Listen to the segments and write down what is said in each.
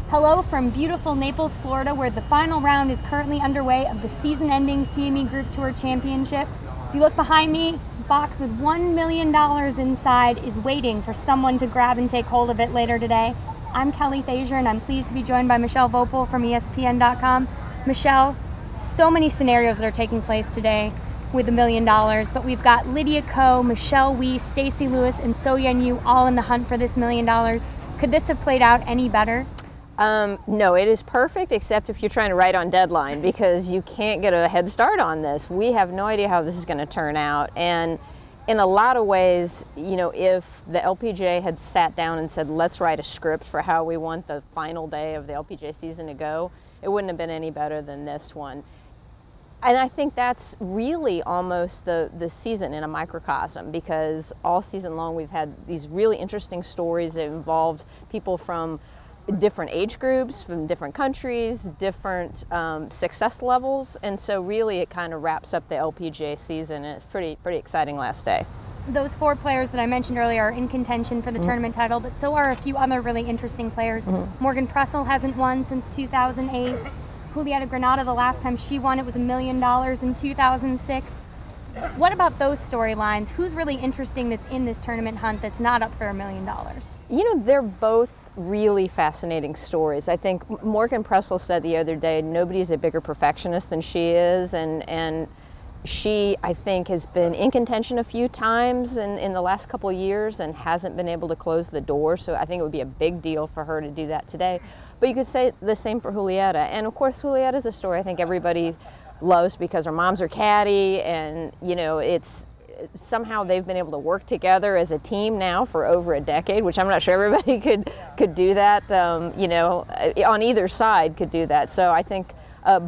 Hello from beautiful Naples, Florida, where the final round is currently underway of the season-ending CME Group Tour Championship. As you look behind me, a box with $1 million inside is waiting for someone to grab and take hold of it later today. I'm Kelly Thazier, and I'm pleased to be joined by Mechelle Voepel from ESPN.com. Mechelle, so many scenarios that are taking place today with $1 million, but we've got Lydia Ko, Mechelle, Stacy Lewis, and So Yu all in the hunt for this $1 million. Could this have played out any better? No, it is perfect, except if you're trying to write on deadline, because you can't get a head start on this. We have no idea how this is going to turn out, and in a lot of ways, you know, if the LPGA had sat down and said, let's write a script for how we want the final day of the LPGA season to go, it wouldn't have been any better than this one. And I think that's really almost the season in a microcosm, because all season long we've had these really interesting stories that involved people from different age groups, from different countries, different success levels, and so really it kind of wraps up the LPGA season, and it's pretty exciting last day. Those four players that I mentioned earlier are in contention for the tournament title, but so are a few other really interesting players. Morgan Pressel hasn't won since 2008. Julieta Granada, the last time she won, it was $1 million in 2006. What about those storylines? Who's really interesting that's in this tournament hunt that's not up for $1 million? You know, they're both really fascinating stories. I think Morgan Pressel said the other day, nobody's a bigger perfectionist than she is, and she, I think, has been in contention a few times in the last couple of years and hasn't been able to close the door, so I think it would be a big deal for her to do that today. But you could say the same for Julieta, and of course Julieta's a story I think everybody loves because her moms are caddy, and you know, it's somehow they've been able to work together as a team now for over a decade, which I'm not sure everybody could do that, you know, on either side could do that. So I think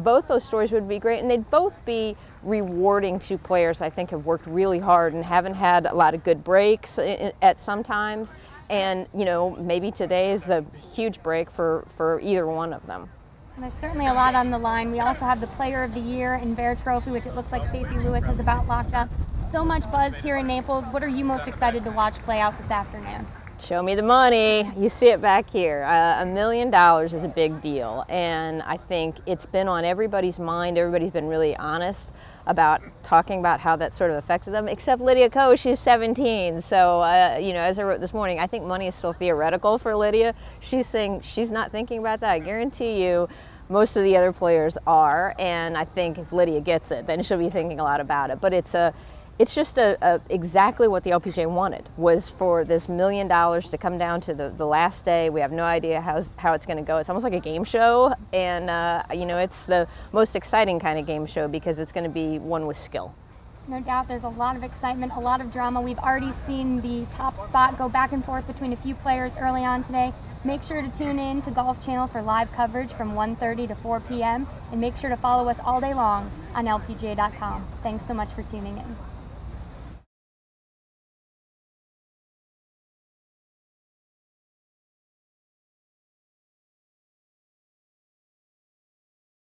both those stories would be great, and they'd both be rewarding to players I think have worked really hard and haven't had a lot of good breaks at some times, and you know, maybe today is a huge break for either one of them. And there's certainly a lot on the line. We also have the Player of the Year and Bear Trophy, which it looks like Stacy Lewis has about locked up. So much buzz here in Naples. What are you most excited to watch play out this afternoon? Show me the money. You see it back here. $1 million is a big deal, and I think it's been on everybody's mind. Everybody's been really honest about talking about how that sort of affected them, except Lydia Ko. She's 17, so you know, as I wrote this morning, I think money is still theoretical for Lydia. She's saying she's not thinking about that. I guarantee you most of the other players are, and I think if Lydia gets it, then she'll be thinking a lot about it. But it's just exactly what the LPGA wanted, was for this $1 million to come down to the last day. We have no idea how it's going to go. It's almost like a game show, and you know, it's the most exciting kind of game show because it's going to be one with skill. No doubt there's a lot of excitement, a lot of drama. We've already seen the top spot go back and forth between a few players early on today. Make sure to tune in to Golf Channel for live coverage from 1:30 to 4 p.m. and make sure to follow us all day long on LPGA.com. Thanks so much for tuning in.